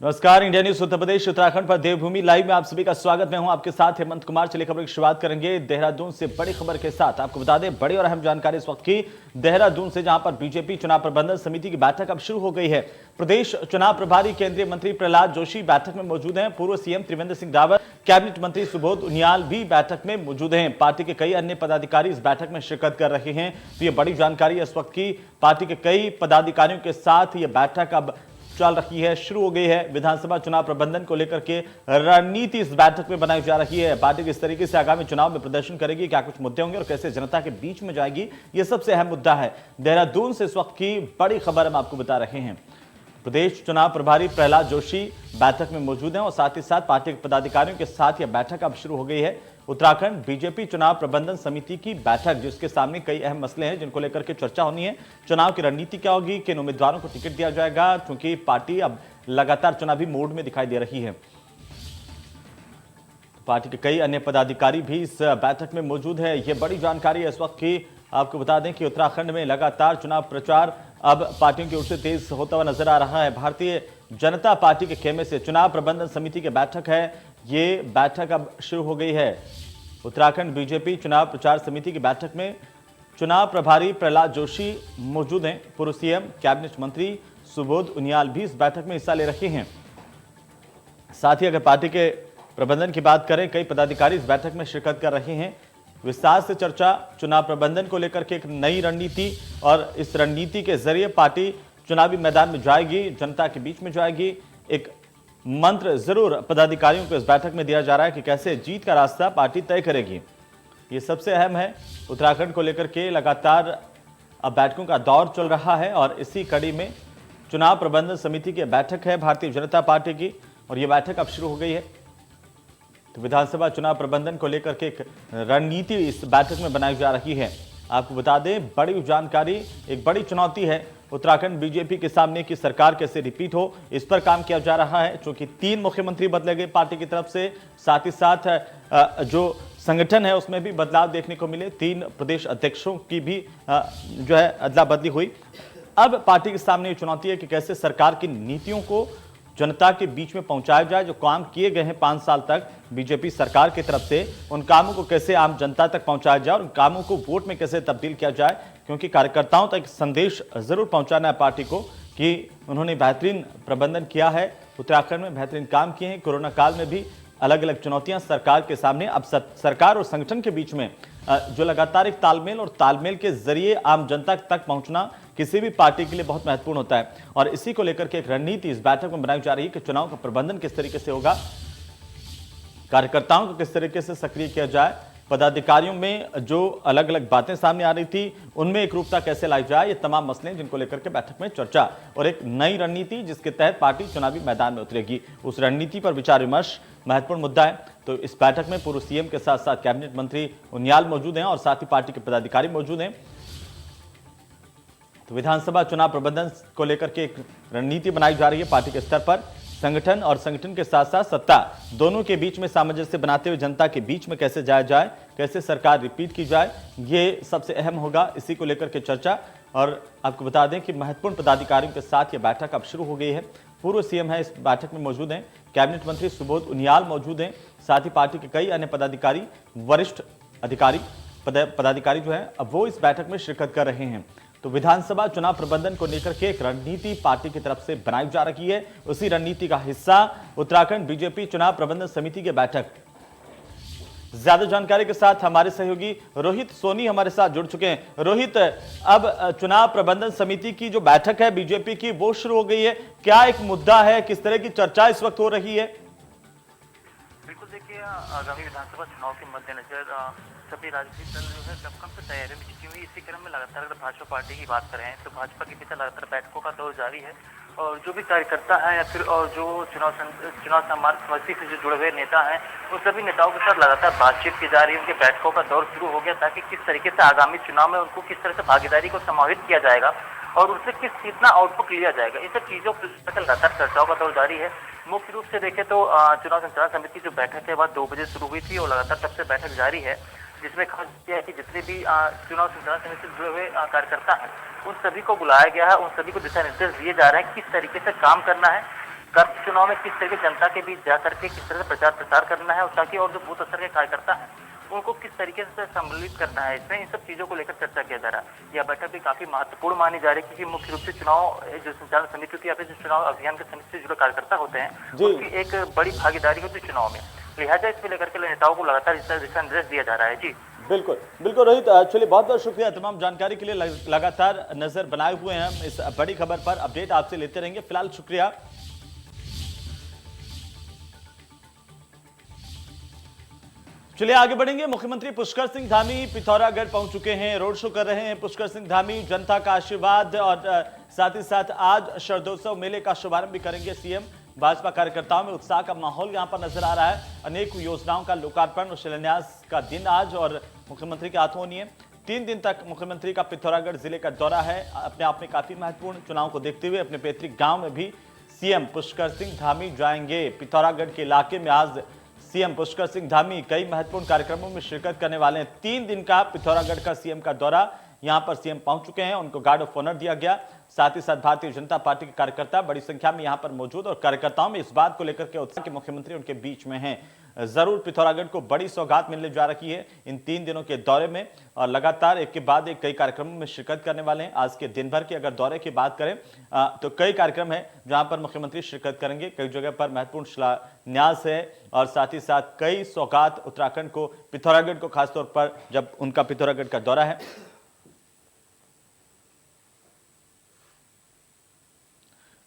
नमस्कार, India news Uttar Pradesh Uttarakhand पर देवभूमि live में आप सभी का स्वागत। मैं हूं आपके साथ हेमंत कुमार। चलिए खबर की शुरुआत करेंगे देहरादून से बड़ी खबर के साथ। आपको बता दें, बड़ी और अहम जानकारी इस वक्त की देहरादून से, जहां पर बीजेपी चुनाव प्रबंधन समिति की बैठक अब शुरू हो गई है। प्रदेश चुनाव प्रभारी केंद्रीय मंत्री प्रहलाद जोशी बैठक में मौजूद हैं। पूर्व सीएम त्रिवेंद्र सिंह रावत, कैबिनेट मंत्री सुबोध उनियाल भी बैठक में मौजूद हैं। पार्टी के कई अन्य पदाधिकारी इस बैठक में शिरकत कर रहे हैं। तो ये बड़ी जानकारी है इस वक्त की। पार्टी के कई पदाधिकारियों के साथ ये बैठक अब चल रही है, शुरू हो गई है। विधानसभा चुनाव प्रबंधन को लेकर के रणनीति इस बैठक में बनाई जा रही है। पार्टी किस तरीके से आगामी चुनाव में प्रदर्शन करेगी, क्या कुछ मुद्दे होंगे और कैसे जनता के बीच में जाएगी, यह सबसे अहम मुद्दा है। देहरादून से इस वक्त की बड़ी खबर हम आपको बता रहे हैं। प्रदेश चुनाव प्रभारी प्रहलाद जोशी बैठक में मौजूद हैं और साथ ही साथ पार्टी के पदाधिकारियों के साथ यह बैठक अब शुरू हो गई है। उत्तराखंड बीजेपी चुनाव प्रबंधन समिति की बैठक, जिसके सामने कई अहम मसले हैं जिनको लेकर के चर्चा होनी है। चुनाव की रणनीति क्या होगी, किन उम्मीदवारों को टिकट दिया जाएगा, क्योंकि पार्टी अब लगातार चुनावी मोड में दिखाई दे रही है। पार्टी के कई अन्य पदाधिकारी भी इस बैठक में मौजूद है। यह बड़ी जानकारी है इस वक्त की। आपको बता दें कि उत्तराखंड में लगातार चुनाव प्रचार अब पार्टियों की ओर से तेज होता हुआ नजर आ रहा है। भारतीय जनता पार्टी के खेमे से चुनाव प्रबंधन समिति की बैठक है। ये बैठक अब शुरू हो गई है। उत्तराखंड बीजेपी चुनाव प्रचार समिति की बैठक में चुनाव प्रभारी प्रहलाद जोशी मौजूद हैं। पूर्व सीएम कैबिनेट मंत्री सुबोध उनियाल भी इस बैठक में हिस्सा ले रहे हैं। साथ ही अगर पार्टी के प्रबंधन की बात करें, कई पदाधिकारी इस बैठक में शिरकत कर रहे हैं। विस्तार से चर्चा चुनाव प्रबंधन को लेकर के एक नई रणनीति, और इस रणनीति के जरिए पार्टी चुनावी मैदान में जाएगी, जनता के बीच में जाएगी। एक मंत्र जरूर पदाधिकारियों को इस बैठक में दिया जा रहा है कि कैसे जीत का रास्ता पार्टी तय करेगी। ये सबसे अहम है। उत्तराखंड को लेकर के लगातार अब बैठकों का दौर चल रहा है और इसी कड़ी में चुनाव प्रबंधन समिति की बैठक है भारतीय जनता पार्टी की, और ये बैठक अब शुरू हो गई है। तो विधानसभा चुनाव प्रबंधन को लेकर के एक रणनीति इस बैठक में बनाई जा रही है। आपको बता दें, बड़ी जानकारी, एक बड़ी चुनौती है उत्तराखंड बीजेपी के सामने कि सरकार कैसे रिपीट हो, इस पर काम किया जा रहा है। क्योंकि 3 मुख्यमंत्री बदले गए पार्टी की तरफ से, साथ ही साथ जो संगठन है उसमें भी बदलाव देखने को मिले। 3 प्रदेश अध्यक्षों की भी जो है अदला बदली हुई। अब पार्टी के सामने ये चुनौती है कि कैसे सरकार की नीतियों को जनता के बीच में पहुंचाया जाए। जो काम किए गए हैं 5 साल तक बीजेपी सरकार की तरफ से, उन कामों को कैसे आम जनता तक पहुंचाया जाए और उन कामों को वोट में कैसे तब्दील किया जाए। क्योंकि कार्यकर्ताओं तक संदेश जरूर पहुंचाना है पार्टी को कि उन्होंने बेहतरीन प्रबंधन किया है, उत्तराखंड में बेहतरीन काम किए हैं। कोरोना काल में भी अलग अलग चुनौतियां सरकार के सामने। अब सरकार और संगठन के बीच में जो लगातार एक तालमेल, और तालमेल के जरिए आम जनता तक पहुंचना किसी भी पार्टी के लिए बहुत महत्वपूर्ण होता है। और इसी को लेकर के एक रणनीति इस बैठक में बनाई जा रही है कि चुनाव का प्रबंधन किस तरीके से होगा, कार्यकर्ताओं को किस तरीके से सक्रिय किया जाए, पदाधिकारियों में जो अलग अलग बातें सामने आ रही थी उनमें एक रूपता कैसे लाई जाए। ये तमाम मसले जिनको लेकर के बैठक में चर्चा, और एक नई रणनीति जिसके तहत पार्टी चुनावी मैदान में उतरेगी, उस रणनीति पर विचार विमर्श महत्वपूर्ण मुद्दा है। तो इस बैठक में पूर्व सीएम के साथ साथ कैबिनेट मंत्री उनियाल मौजूद हैं और साथ ही पार्टी के पदाधिकारी मौजूद हैं। तो विधानसभा चुनाव प्रबंधन को लेकर के एक रणनीति बनाई जा रही है पार्टी के स्तर पर। संगठन और संगठन के साथ साथ सत्ता दोनों के बीच में सामंजस्य बनाते हुए जनता के बीच में कैसे जाया जाए, कैसे सरकार रिपीट की जाए, ये सबसे अहम होगा। इसी को लेकर के चर्चा। और आपको बता दें कि महत्वपूर्ण पदाधिकारियों के साथ ये बैठक अब शुरू हो गई है। पूर्व सीएम है इस बैठक में मौजूद हैं, कैबिनेट मंत्री सुबोध उनियाल मौजूद हैं, साथ ही पार्टी के कई अन्य पदाधिकारी, वरिष्ठ अधिकारी पदाधिकारी जो है अब वो इस बैठक में शिरकत कर रहे हैं। तो विधानसभा चुनाव प्रबंधन को लेकर के एक रणनीति पार्टी की तरफ से बनाई जा रही है। उसी रणनीति का हिस्सा उत्तराखंड बीजेपी चुनाव प्रबंधन समिति की बैठक। ज्यादा जानकारी के साथ हमारे सहयोगी रोहित सोनी हमारे साथ जुड़ चुके हैं। रोहित, अब चुनाव प्रबंधन समिति की जो बैठक है बीजेपी की वो शुरू हो गई है, क्या एक मुद्दा है, किस तरह की चर्चा इस वक्त हो रही है? बिल्कुल, देखिए आगामी विधानसभा चुनाव के मद्देनजर सभी राजनीतिक दल जो है कब से तैयारी में जुटी हुई। इसी क्रम में लगातार अगर भाजपा पार्टी की बात करें तो भाजपा के पीछे लगातार बैठकों का दौर जारी है, और जो भी कार्यकर्ता हैं या फिर और जो चुनाव समिति से जो जुड़े हुए नेता हैं, उन सभी नेताओं के साथ लगातार बातचीत की जा रही है। उनके बैठकों का दौर शुरू हो गया ताकि किस तरीके से आगामी चुनाव में उनको किस तरह से भागीदारी को समाहित किया जाएगा और उससे कितना आउटपुट लिया जाएगा, इन सब चीजों पर लगातार चर्चाओं का दौर जारी है। मुख्य रूप से देखें तो चुनाव संचालन समिति की जो बैठक है वह 2 बजे शुरू हुई थी और लगातार तब से बैठक जारी है, जिसमें खास किया है कि जितने भी चुनाव संचालन समिति से जुड़े हुए कार्यकर्ता हैं उन सभी को बुलाया गया है, उन सभी को दिशा निर्देश दिए जा रहे हैं किस तरीके से काम करना है, कर चुनाव में किस तरह की जनता के बीच जा करके किस तरह से प्रचार प्रसार करना है और ताकि और जो बूथ स्तर के कार्यकर्ता हैं उनको किस तरीके से सम्मिलित करना है, इसमें इन सब चीजों को लेकर चर्चा किया जा रहा है। यह बैठक भी काफी महत्वपूर्ण मानी जा रही है क्योंकि मुख्य रूप से चुनाव जो संचालन समिति होती है या फिर जो चुनाव अभियान के समिति से जुड़े कार्यकर्ता होते हैं उनकी एक बड़ी भागीदारी होती है चुनाव में। लिहाजा इसको लेकर के नेताओं को लगातार दिशा निर्देश दिया जा रहा है। जी बिल्कुल बिल्कुल रोहित, एक्चुअली बहुत बहुत शुक्रिया तमाम जानकारी के लिए। लगातार नजर बनाए हुए हैं हम इस बड़ी खबर पर, अपडेट आपसे लेते रहेंगे। फिलहाल शुक्रिया। चलिए आगे बढ़ेंगे। मुख्यमंत्री पुष्कर सिंह धामी पिथौरागढ़ पहुंच चुके हैं, रोड शो कर रहे हैं। पुष्कर सिंह धामी जनता का आशीर्वाद और साथ ही साथ आज शरदोत्सव मेले का शुभारंभ भी करेंगे सीएम। भाजपा कार्यकर्ताओं में उत्साह का माहौल यहां पर नजर आ रहा है। अनेक योजनाओं का लोकार्पण और शिलान्यास का दिन आज और मुख्यमंत्री के हाथों नहीं है। 3 दिन तक मुख्यमंत्री का पिथौरागढ़ जिले का दौरा है। अपने आप में काफी महत्वपूर्ण चुनाव को देखते हुए अपने पैतृक गांव में भी सीएम पुष्कर सिंह धामी जाएंगे। पिथौरागढ़ के इलाके में आज सीएम पुष्कर सिंह धामी कई महत्वपूर्ण कार्यक्रमों में शिरकत करने वाले हैं। 3 दिन का पिथौरागढ़ का सीएम का दौरा, यहां पर सीएम पहुंच चुके हैं, उनको गार्ड ऑफ ऑनर दिया गया। साथ ही साथ भारतीय जनता पार्टी के कार्यकर्ता बड़ी संख्या में यहां पर मौजूद और कार्यकर्ताओं में इस बात को लेकर के उत्साह के मुख्यमंत्री उनके बीच में हैं। जरूर पिथौरागढ़ को बड़ी सौगात मिलने जा रही है इन 3 दिनों के दौरे में और लगातार एक के बाद एक कई कार्यक्रमों में शिरकत करने वाले हैं। आज के दिन भर के अगर दौरे की बात करें तो कई कार्यक्रम है जहां पर मुख्यमंत्री शिरकत करेंगे। कई जगह पर महत्वपूर्ण शिलान्यास है और साथ ही साथ कई सौगात उत्तराखंड को, पिथौरागढ़ को खासतौर पर जब उनका पिथौरागढ़ का दौरा है।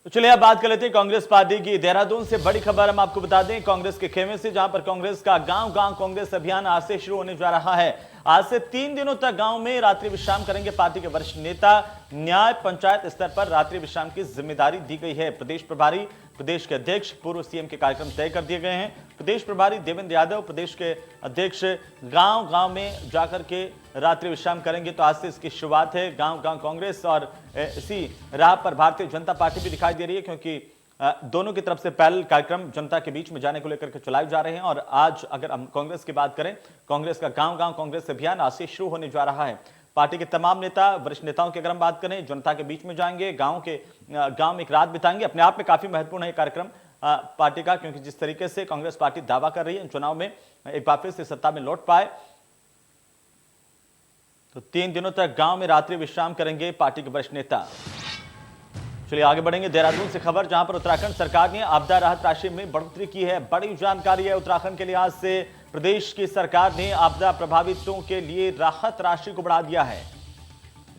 तो चलिए अब बात कर लेते हैं कांग्रेस पार्टी की। देहरादून से बड़ी खबर हम आपको बता दें कांग्रेस के खेमे से, जहां पर कांग्रेस का गांव गांव कांग्रेस अभियान आज से शुरू होने जा रहा है। आज से 3 दिनों तक गांव में रात्रि विश्राम करेंगे पार्टी के वरिष्ठ नेता। न्याय पंचायत स्तर पर रात्रि विश्राम की जिम्मेदारी दी गई है। प्रदेश प्रभारी, प्रदेश के अध्यक्ष, पूर्व सीएम के कार्यक्रम तय कर दिए गए हैं। प्रदेश प्रभारी देवेंद्र यादव, प्रदेश के अध्यक्ष गांव गांव में जाकर के रात्रि विश्राम करेंगे। तो आज से इसकी शुरुआत है। गांव गांव कांग्रेस और इसी राह पर भारतीय जनता पार्टी भी दिखाई दे रही है क्योंकि दोनों की तरफ से पैरेलल कार्यक्रम जनता के बीच में जाने को लेकर के चलाए जा रहे हैं। और आज अगर हम कांग्रेस की बात करें, कांग्रेस का गांव गांव कांग्रेस अभियान आज से शुरू होने जा रहा है। पार्टी के तमाम नेता, वरिष्ठ नेताओं की अगर हम बात करें, जनता के बीच में जाएंगे, गांव में एक रात बिताएंगे। अपने आप में काफी महत्वपूर्ण है कार्यक्रम पार्टी का, क्योंकि जिस तरीके से कांग्रेस पार्टी दावा कर रही है चुनाव में एक बार फिर से सत्ता में लौट पाए, तो 3 दिनों तक गांव में रात्रि विश्राम करेंगे पार्टी के वरिष्ठ नेता। चलिए आगे बढ़ेंगे। देहरादून से खबर, जहां पर उत्तराखंड सरकार ने आपदा राहत राशि में बढ़ोतरी की है। बड़ी जानकारी है उत्तराखंड के लिहाज से। प्रदेश की सरकार ने आपदा प्रभावितों के लिए राहत राशि को बढ़ा दिया है।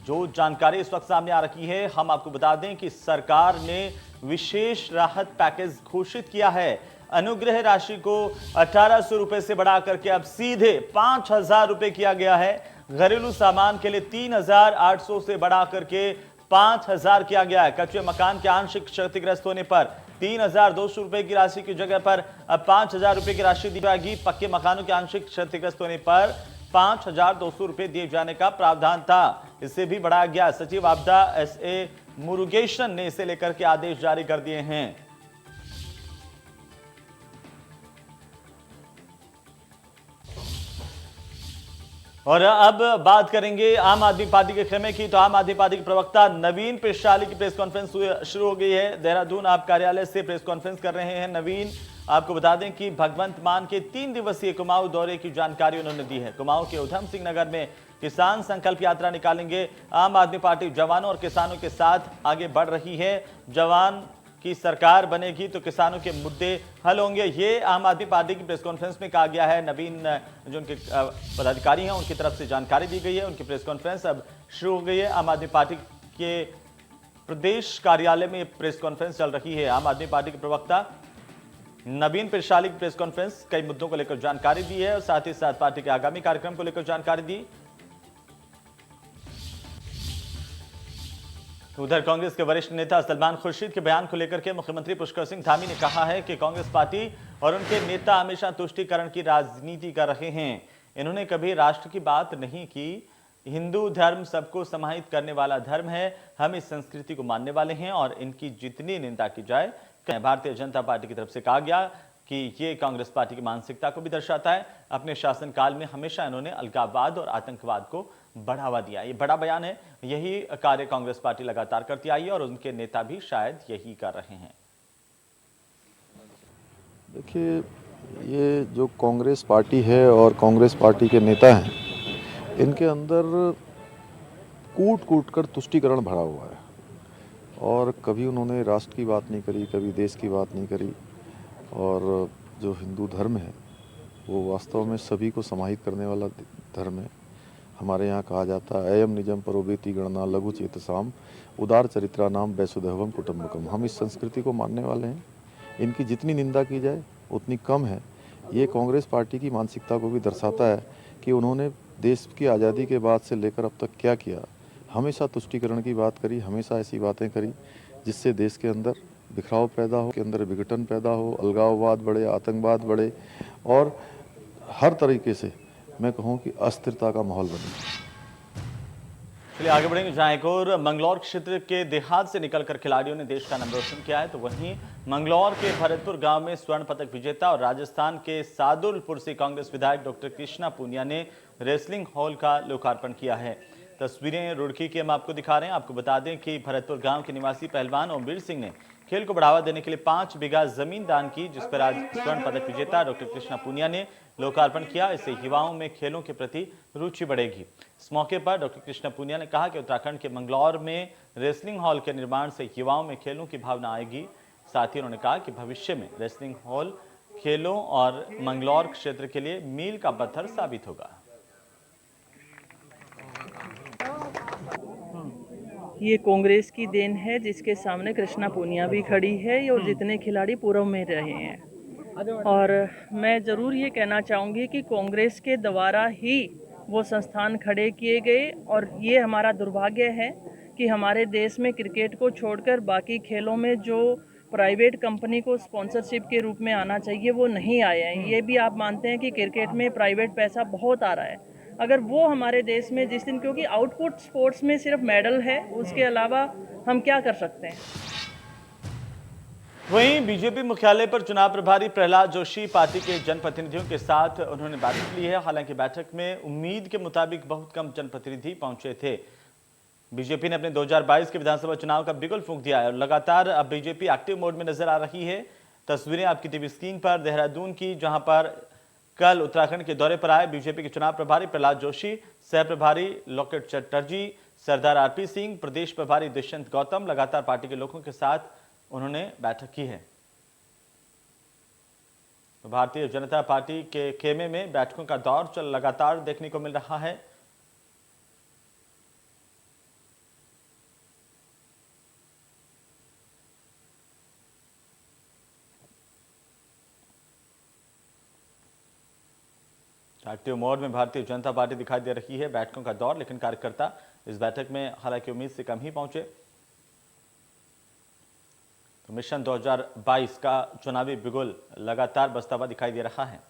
जो जानकारी इस वक्त सामने आ रही है, हम आपको बता दें कि सरकार ने विशेष राहत पैकेज घोषित किया है। अनुग्रह राशि को 1800 रुपए से बढ़ा करके अब सीधे 5000 रुपए किया गया है। घरेलू सामान के लिए 3800 से बढ़ा करके 5000 किया गया है। कच्चे मकान के आंशिक क्षतिग्रस्त होने पर 3200 रुपए की राशि की जगह पर अब 5000 रुपए की राशि दी जाएगी। पक्के मकानों के आंशिक क्षतिग्रस्त होने पर 5200 रुपए दिए जाने का प्रावधान था, इसे भी बढ़ाया गया। सचिव आपदा एसए मुरुगेशन ने इसे लेकर के आदेश जारी कर दिए हैं। और अब बात करेंगे आम आदमी पार्टी के खेमे की। तो आम आदमी पार्टी के प्रवक्ता नवीन पेशाली की प्रेस कॉन्फ्रेंस शुरू हो गई है। देहरादून आप कार्यालय से प्रेस कॉन्फ्रेंस कर रहे हैं नवीन। आपको बता दें कि भगवंत मान के 3 दिवसीय कुमाऊं दौरे की जानकारी उन्होंने दी है। कुमाऊं के उधम सिंह नगर में किसान संकल्प यात्रा निकालेंगे। आम आदमी पार्टी जवानों और किसानों के साथ आगे बढ़ रही है। जवान की सरकार बनेगी तो किसानों के मुद्दे हल होंगे, ये आम आदमी पार्टी की प्रेस कॉन्फ्रेंस में कहा गया है। नवीन जो उनके पदाधिकारी हैं उनकी तरफ से जानकारी दी गई है। उनकी प्रेस कॉन्फ्रेंस अब शुरू हो गई है। आम आदमी पार्टी के प्रदेश कार्यालय में प्रेस कॉन्फ्रेंस चल रही है। आम आदमी पार्टी के प्रवक्ता नवीन पेशाली की प्रेस कॉन्फ्रेंस कई मुद्दों को लेकर जानकारी दी है और साथ ही साथ पार्टी के आगामी कार्यक्रम को लेकर जानकारी दी। उधर कांग्रेस के वरिष्ठ नेता सलमान खुर्शीद के बयान को लेकर के मुख्यमंत्री पुष्कर सिंह धामी ने कहा है कि कांग्रेस पार्टी और उनके नेता हमेशा तुष्टीकरण की राजनीति कर रहे हैं। इन्होंने कभी राष्ट्र की बात नहीं की। हिंदू धर्म सबको समाहित करने वाला धर्म है। हम इस संस्कृति को मानने वाले हैं और इनकी जितनी निंदा की जाए। भारतीय जनता पार्टी की तरफ से कहा गया कि ये कांग्रेस पार्टी की मानसिकता को भी दर्शाता है। अपने शासनकाल में हमेशा इन्होंने अलगाववाद और आतंकवाद को बढ़ावा दिया। ये बड़ा बयान है। यही कार्य कांग्रेस पार्टी लगातार करती आई है और उनके नेता भी शायद यही कर रहे हैं। देखिए, ये जो कांग्रेस पार्टी है और कांग्रेस पार्टी के नेता हैं, इनके अंदर कूट-कूट कर तुष्टीकरण भरा हुआ है और कभी उन्होंने राष्ट्र की बात नहीं करी, कभी देश की बात नहीं करी और जो हिंदू धर्म है, वो वास्तव में सभी को समाहित करने वाला धर्म है। हमारे यहाँ कहा जाता है अयम निजम परोवेति गणना लघु चेतसाम उदार चरित्रा नाम वैसुदेवम कुटुम्बकम। हम इस संस्कृति को मानने वाले हैं। इनकी जितनी निंदा की जाए उतनी कम है। ये कांग्रेस पार्टी की मानसिकता को भी दर्शाता है कि उन्होंने देश की आज़ादी के बाद से लेकर अब तक क्या किया। हमेशा तुष्टीकरण की बात करी, हमेशा ऐसी बातें करी जिससे देश के अंदर बिखराव पैदा हो, के अंदर विघटन पैदा हो, अलगाववाद बढ़े, आतंकवाद बढ़े और हर तरीके से मैं कहूँ कि अस्थिरता का माहौल बने। चलिए आगे बढ़ेंगे, जहां एक और मंगलौर क्षेत्र के देहात से निकलकर खिलाड़ियों ने देश का नाम रोशन किया है, तो वहीं मंगलौर के भरतपुर गांव में स्वर्ण पदक विजेता और राजस्थान के सादुलपुर से कांग्रेस विधायक डॉक्टर कृष्णा पूनिया ने रेसलिंग हॉल का लोकार्पण किया है। तस्वीरें रुड़की की हम आपको दिखा रहे हैं। आपको बता दें कि भरतपुर गांव के निवासी पहलवान ओमवीर सिंह ने खेल को बढ़ावा देने के लिए 5 बीघा जमीन दान की, जिस पर आज स्वर्ण पदक विजेता डॉक्टर कृष्णा पूनिया ने लोकार्पण किया। इससे युवाओं में खेलों के प्रति रुचि बढ़ेगी। इस मौके पर डॉक्टर कृष्णा पूनिया ने कहा कि उत्तराखंड के मंगलौर में रेसलिंग हॉल के निर्माण से युवाओं में खेलों की भावना आएगी। साथ ही उन्होंने कहा कि भविष्य में रेसलिंग हॉल खेलों और मंगलौर क्षेत्र के लिए मील का पत्थर साबित होगा। ये कांग्रेस की देन है, जिसके सामने कृष्णा पूनिया भी खड़ी है और जितने खिलाड़ी पूर्व में रहे हैं। और मैं ज़रूर ये कहना चाहूँगी कि कांग्रेस के द्वारा ही वो संस्थान खड़े किए गए और ये हमारा दुर्भाग्य है कि हमारे देश में क्रिकेट को छोड़कर बाकी खेलों में जो प्राइवेट कंपनी को स्पॉन्सरशिप के रूप में आना चाहिए वो नहीं आए हैं। ये भी आप मानते हैं कि क्रिकेट में प्राइवेट पैसा बहुत आ रहा है। अगर वो हमारे देश में जिस दिन, क्योंकि आउटपुट स्पोर्ट्स में सिर्फ मेडल है, उसके अलावा हम क्या कर सकते हैं। वहीं बीजेपी मुख्यालय पर चुनाव प्रभारी प्रहलाद जोशी पार्टी के जनप्रतिनिधियों के साथ उन्होंने बैठक ली है। हालांकि बैठक में उम्मीद के मुताबिक बहुत कम जनप्रतिनिधि पहुंचे थे। बीजेपी ने अपने 2022 के विधानसभा चुनाव का बिगुल फूंक दिया है और लगातार अब बीजेपी एक्टिव मोड में नजर आ रही है। तस्वीरें आपकी टीवी स्क्रीन पर देहरादून की, जहां पर कल उत्तराखंड के दौरे पर आए बीजेपी के चुनाव प्रभारी प्रहलाद जोशी, सह प्रभारी लॉकेट चटर्जी, सरदार आरपी सिंह, प्रदेश प्रभारी दुष्यंत गौतम लगातार पार्टी के लोगों के साथ उन्होंने बैठक की है। भारतीय जनता पार्टी के खेमे में बैठकों का दौर लगातार देखने को मिल रहा है। एक्टिव मोड में भारतीय जनता पार्टी दिखाई दे रही है, बैठकों का दौर, लेकिन कार्यकर्ता इस बैठक में हालांकि उम्मीद से कम ही पहुंचे। तो मिशन 2022 का चुनावी बिगुल लगातार बजता हुआ दिखाई दे रहा है।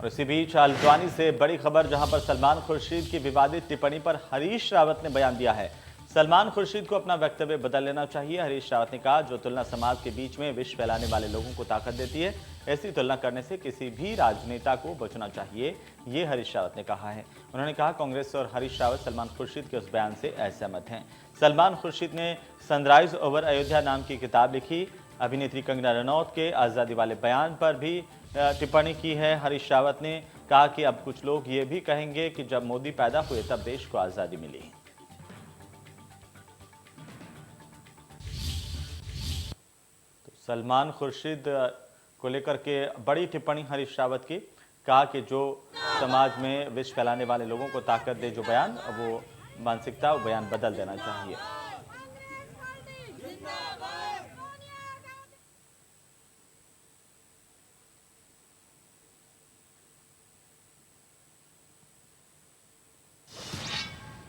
और इसी बीच हल्द्वानी से बड़ी खबर, जहां पर सलमान खुर्शीद की विवादित टिप्पणी पर हरीश रावत ने बयान दिया है। सलमान खुर्शीद को अपना वक्तव्य बदल लेना चाहिए। हरीश रावत ने कहा, जो तुलना समाज के बीच में विष फैलाने वाले लोगों को ताकत देती है, ऐसी तुलना करने से किसी भी राजनेता को बचना चाहिए, ये हरीश रावत ने कहा है। उन्होंने कहा, कांग्रेस और हरीश रावत सलमान खुर्शीद के उस बयान से असहमत हैं। सलमान खुर्शीद ने सनराइज ओवर अयोध्या नाम की किताब लिखी। अभिनेत्री कंगना रनौत के आज़ादी वाले बयान पर भी टिप्पणी की है। हरीश रावत ने कहा कि अब कुछ लोग ये भी कहेंगे कि जब मोदी पैदा हुए तब देश को आज़ादी मिली। सलमान खुर्शीद को लेकर के बड़ी टिप्पणी हरीश रावत की, कहा कि जो समाज में विष फैलाने वाले लोगों को ताकत दे जो बयान, वो मानसिकता, वो बयान बदल देना चाहिए।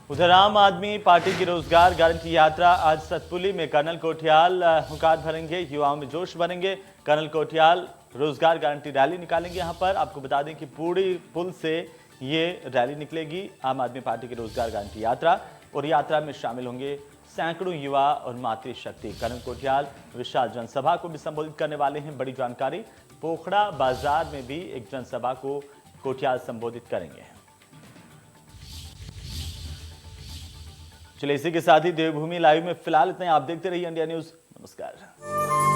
उधर आम आदमी पार्टी की रोजगार गारंटी यात्रा आज सतपुली में कर्नल कोठियाल हुंकार भरेंगे, युवाओं में जोश भरेंगे। कर्नल कोठियाल रोजगार गारंटी रैली निकालेंगे। यहां पर आपको बता दें कि पूरी पुल से ये रैली निकलेगी, आम आदमी पार्टी की रोजगार गारंटी यात्रा, और यात्रा में शामिल होंगे सैकड़ों युवा और मातृशक्ति। कर्नल कोठियाल विशाल जनसभा को भी संबोधित करने वाले हैं। बड़ी जानकारी, पोखड़ा बाजार में भी एक जनसभा को कोठियाल संबोधित करेंगे। चलिए इसी के साथ ही देवभूमि लाइव में फिलहाल इतना ही। आप देखते रहिए इंडिया न्यूज। नमस्कार।